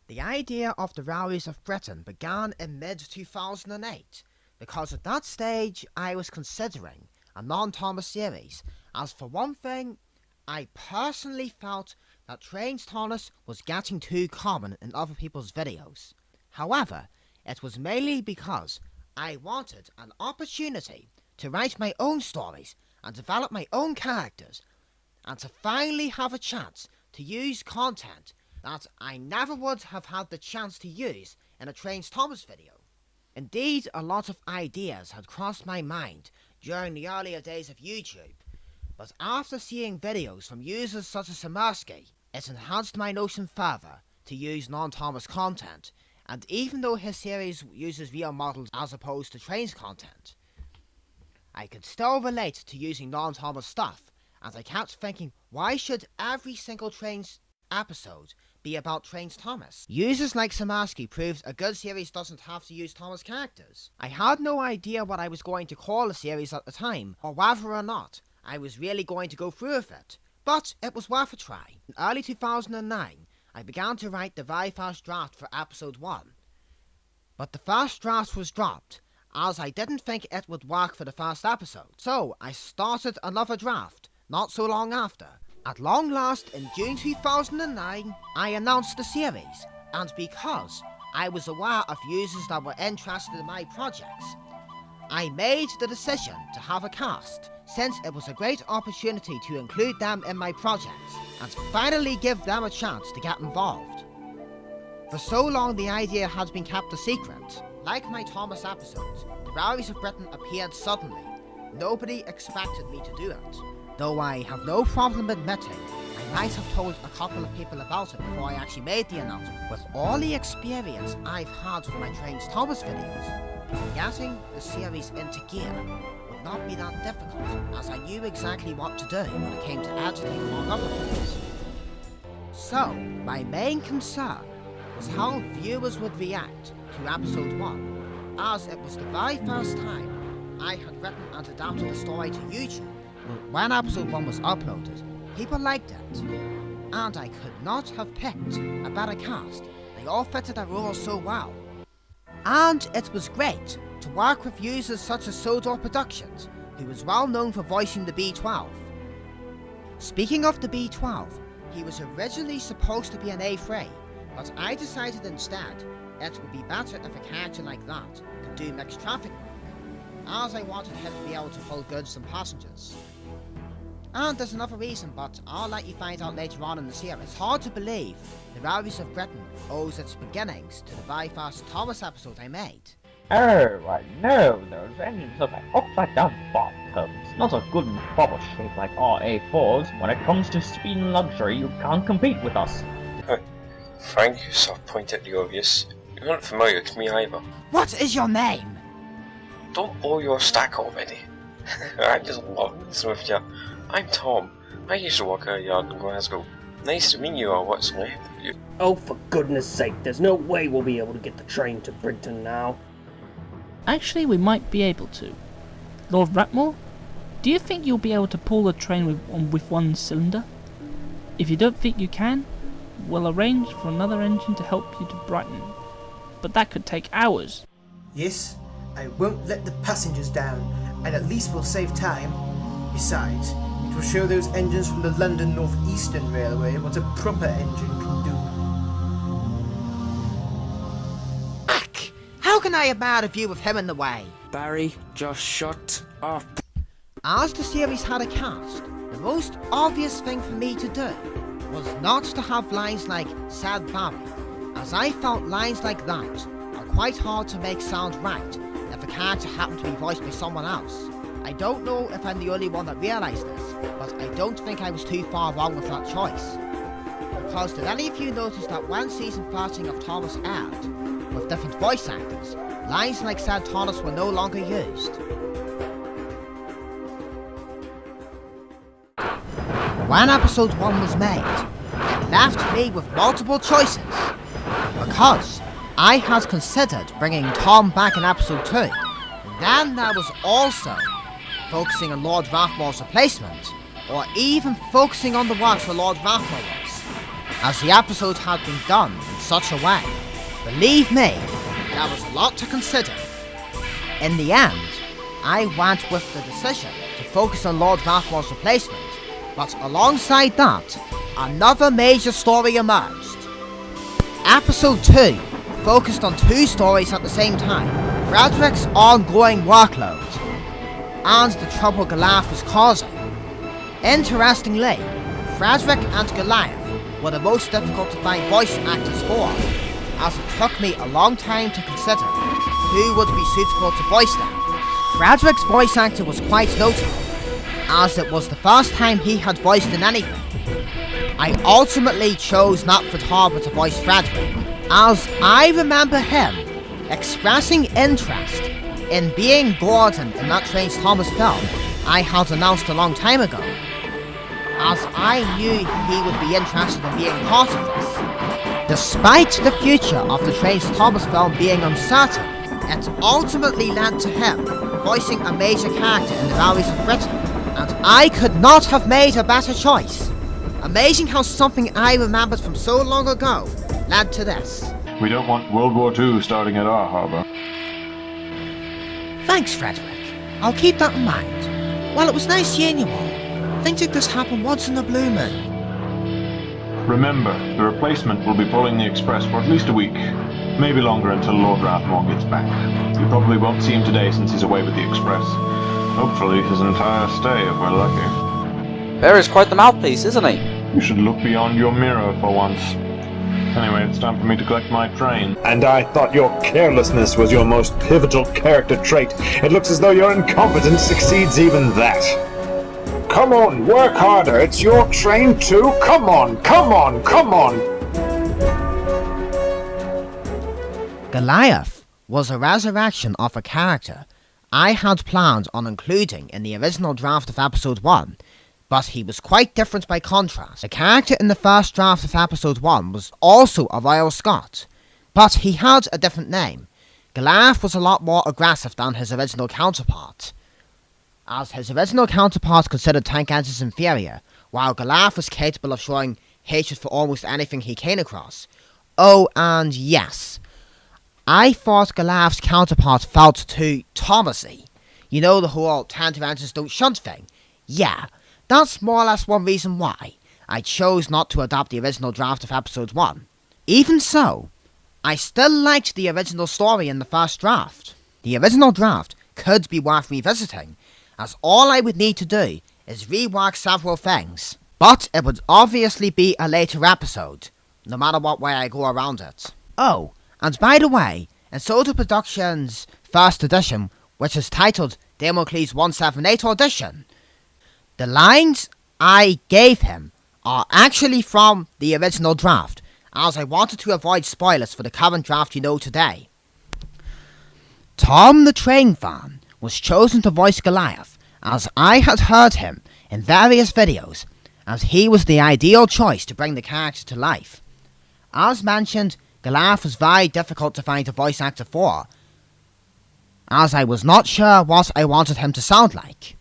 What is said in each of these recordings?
The idea of the Rallies of Britain began in mid-2008, because at that stage I was considering a non-Thomas series, as for one thing, I personally felt that Trains Thomas was getting too common in other people's videos. However, it was mainly because I wanted an opportunity to write my own stories and develop my own characters, and to finally have a chance to use content that I never would have had the chance to use in a Trains Thomas video. Indeed, a lot of ideas had crossed my mind during the earlier days of YouTube, but after seeing videos from users such as Samarsky, it enhanced my notion further to use non-Thomas content, and even though his series uses real models as opposed to Trains content, I could still relate to using non-Thomas stuff, and I kept thinking, why should every single Trains episode be about Trains Thomas? Users like Samarsky proved a good series doesn't have to use Thomas characters. I had no idea what I was going to call the series at the time, or whether or not I was really going to go through with it, but it was worth a try. In early 2009, I began to write the very first draft for episode 1, but the first draft was dropped, as I didn't think it would work for the first episode, so I started another draft not so long after. At long last, in June 2009, I announced the series, and because I was aware of users that were interested in my projects, I made the decision to have a cast, since it was a great opportunity to include them in my projects, and finally give them a chance to get involved. For so long the idea had been kept a secret. Like my Thomas episodes, the Rallies of Britain appeared suddenly. Nobody expected me to do it. Though I have no problem admitting, I might have told a couple of people about it before I actually made the announcement. With all the experience I've had with my Trains Thomas videos, getting the series into gear would not be that difficult, as I knew exactly what to do when it came to editing among other things. So, my main concern was how viewers would react to episode 1, as it was the very first time I had written and adapted a story to YouTube. When episode 1 was uploaded, people liked it, and I could not have picked a better cast. They all fitted their roles so well. And it was great to work with users such as Sodorproductions, who was well known for voicing the B-12. Speaking of the B-12, he was originally supposed to be an A3, but I decided instead it would be better if a character like that could do mixed traffic work, as I wanted him to be able to pull goods and passengers. And there's another reason, but I'll let you find out later on in the series. It's hard to believe the Rallies of Britain owes its beginnings to the very first Thomas episode I made. Oh, I know those engines are like upside-down bathtubs, not a good and proper shape like our A4s. When it comes to speed and luxury, you can't compete with us. Frank, you sort of point at the obvious. You're not familiar to me either. What is your name? Don't blow your stack already. I just love this with you. I'm Tom. I used to work at a yard in Glasgow. Nice to meet you, or what's left of you. Oh, for goodness sake, there's no way we'll be able to get the train to Brighton now. Actually, we might be able to. Lord Ratmore, do you think you'll be able to pull the train with one cylinder? If you don't think you can, we'll arrange for another engine to help you to Brighton. But that could take hours. Yes, I won't let the passengers down, and at least we'll save time. Besides, it will show those engines from the London North Eastern Railway what a proper engine can do. Ack! How can I have made a view with him in the way? Barry, just shut up. As the series had a cast, the most obvious thing for me to do was not to have lines like "said Barry," as I felt lines like that are quite hard to make sound right if a character happened to be voiced by someone else. I don't know if I'm the only one that realised this, but I don't think I was too far wrong with that choice. Because did any of you notice that when season 13 of Thomas aired, with different voice actors, lines like "said Thomas" were no longer used? When episode 1 was made, it left me with multiple choices, because I had considered bringing Tom back in episode 2. Then there was also focusing on Lord Rathmore's replacement, or even focusing on the work for Lord Rathmore was. as the episode had been done in such a way. Believe me, there was a lot to consider. In the end, I went with the decision to focus on Lord Rathmore's replacement, but alongside that, another major story emerged. Episode 2 focused on 2 stories at the same time: Frederick's ongoing workload and the trouble Goliath was causing. Interestingly, Frederick and Goliath were the most difficult to find voice actors for, as it took me a long time to consider who would be suitable to voice them. Frederick's voice actor was quite notable, as it was the first time he had voiced in anything. I ultimately chose Knapford Harbour to voice Frederick, as I remember him expressing interest in being Gordon in that Strange Thomas film I had announced a long time ago, as I knew he would be interested in being part of this. Despite the future of the Strange Thomas film being uncertain, it ultimately led to him voicing a major character in the Valleys of Britain, and I could not have made a better choice. Amazing how something I remembered from so long ago led to this. We don't want World War II starting at our harbour. Thanks, Frederick. I'll keep that in mind. Well, it was nice seeing you all. Things like this happen once in a blue moon. Remember, the replacement will be pulling the express for at least a week. Maybe longer until Lord Rathmore gets back. You probably won't see him today since he's away with the express. Hopefully his entire stay if we're lucky. Barry's quite the mouthpiece, isn't he? You should look beyond your mirror for once. Anyway, it's time for me to collect my train. And I thought your carelessness was your most pivotal character trait. It looks as though your incompetence exceeds even that. Come on, work harder. It's your train too. Come on, come on, come on. Goliath was a resurrection of a character I had planned on including in the original draft of episode 1, but he was quite different by contrast. The character in the first draft of episode 1 was also a Royal Scot, but he had a different name. Goliath was a lot more aggressive than his original counterpart, as his original counterpart considered tank engines inferior, while Goliath was capable of showing hatred for almost anything he came across. Oh, and yes, I thought Goliath's counterpart felt too Thomasy. You know, the whole tender engines don't shunt thing? Yeah, that's more or less one reason why I chose not to adapt the original draft of episode 1. Even so, I still liked the original story in the first draft. The original draft could be worth revisiting, as all I would need to do is rework several things. But it would obviously be a later episode, no matter what way I go around it. Oh, and by the way, in sodorproductions' first edition, which is titled Damocles 178 Audition, the lines I gave him are actually from the original draft, as I wanted to avoid spoilers for the current draft you know today. Tom the Train Fan was chosen to voice Goliath, as I had heard him in various videos, as he was the ideal choice to bring the character to life. As mentioned, Goliath was very difficult to find a voice actor for, as I was not sure what I wanted him to sound like.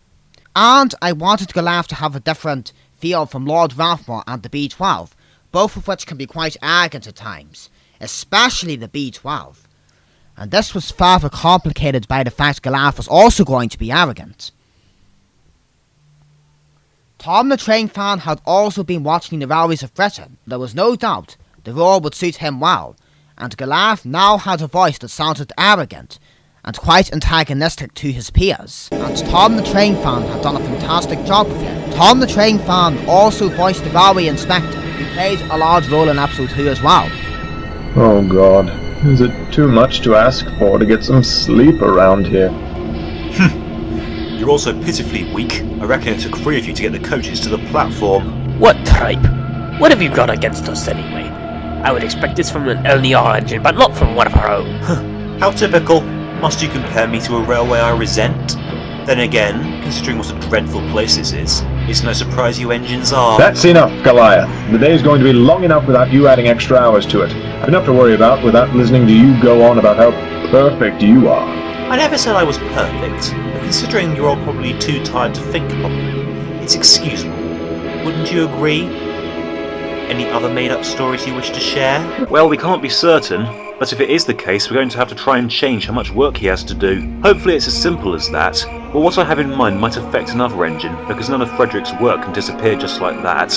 And I wanted Goliath to have a different feel from Lord Rathmore and the B-12, both of which can be quite arrogant at times, especially the B-12. And this was further complicated by the fact Goliath was also going to be arrogant. Tom the Train Fan had also been watching the Valleys of Britain. There was no doubt the role would suit him well, and Goliath now had a voice that sounded arrogant and quite antagonistic to his peers. And Tom the Train Fan had done a fantastic job with him. Tom the Train Fan also voiced the Railway Inspector, who played a large role in episode 2 as well. Oh god, is it too much to ask for to get some sleep around here? You're also pitifully weak. I reckon it took 3 of you to get the coaches to the platform. What tripe? What have you got against us anyway? I would expect this from an LDR engine, but not from one of our own. How typical. Must you compare me to a railway I resent? Then again, considering what a dreadful place this is, it's no surprise you engines are... That's enough, Goliath. The day's going to be long enough without you adding extra hours to it. I've enough to worry about without listening to you go on about how perfect you are. I never said I was perfect, but considering you're all probably too tired to think properly, it's excusable. Wouldn't you agree? Any other made-up stories you wish to share? Well, we can't be certain, but if it is the case, we're going to have to try and change how much work he has to do. Hopefully it's as simple as that, but what I have in mind might affect another engine, because none of Frederick's work can disappear just like that.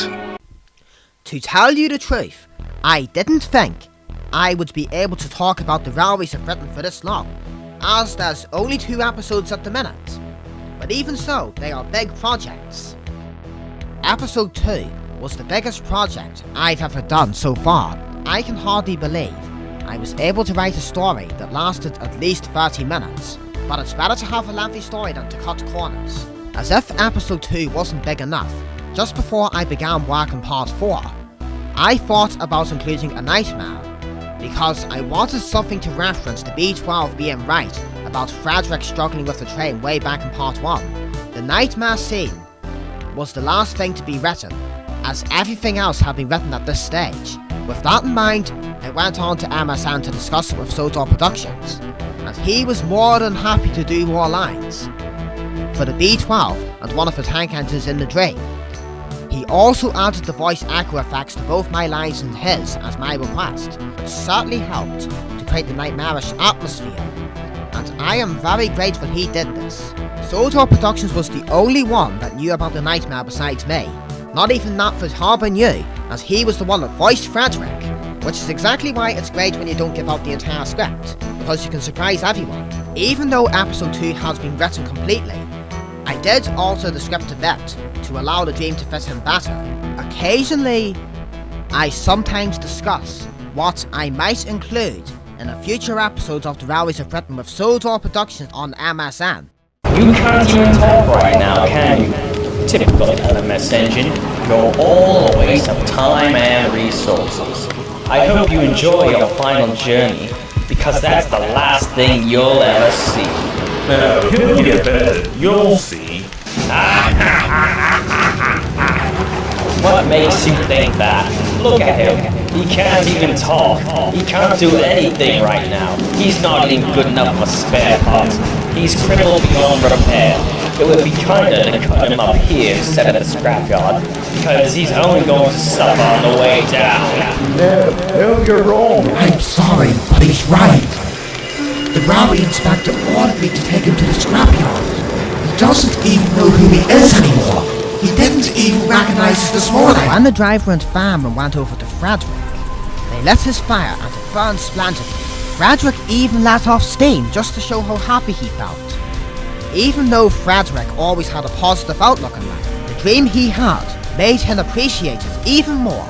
To tell you the truth, I didn't think I would be able to talk about the railways of Britain for this long, as there's only 2 episodes at the minute. But even so, they are big projects. Episode 2 was the biggest project I've ever done so far. I can hardly believe I was able to write a story that lasted at least 30 minutes. But it's better to have a lengthy story than to cut corners. As if episode 2 wasn't big enough, just before I began work on part 4, I thought about including a nightmare, because I wanted something to reference the B-12 being right about Frederick struggling with the train way back in part 1. The nightmare scene was the last thing to be written, as everything else had been written at this stage. With that in mind, I went on to MSN to discuss it with sodorproductions, and he was more than happy to do more lines for the B-12 and one of the tank engines in the dream. He also added the voice echo effects to both my lines and his as my request, which certainly helped to create the nightmarish atmosphere, and I am very grateful he did this. Sodor Productions was the only one that knew about the nightmare besides me. Not even Knapford Harbour knew, as he was the one that voiced Frederick, which is exactly why it's great when you don't give out the entire script, because you can surprise everyone. Even though episode 2 has been written completely, I did alter the script a bit to allow the dream to fit him better. Occasionally, I sometimes discuss what I might include in a future episode of The Railways of Britain with Sodor Productions on MSN. You can't even talk right now, can you? Typical LMS engine. You're all a waste of time and resources. I hope you enjoy your final journey, because that's the last thing you'll ever see. No, he'll get better. You'll see. What makes you think that? Look at him. He can't even talk. He can't do anything right now. He's not even good enough for spare parts. He's crippled beyond repair. It would be kinder to cut him up here instead of the scrapyard, because he's only going to suffer on the way down. No, you're wrong. I'm sorry, but he's right. The railway inspector ordered me to take him to the scrapyard. He doesn't even know who he is anymore. He didn't even recognize us this morning. When the driver and fireman went over to Frederick, they lit his fire and it burned splendidly. Frederick even let off steam just to show how happy he felt. Even though Frederick always had a positive outlook in life, the dream he had made him appreciate it even more.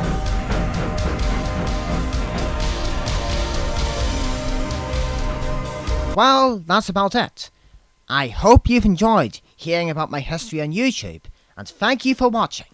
Well, that's about it. I hope you've enjoyed hearing about my history on YouTube, and thank you for watching.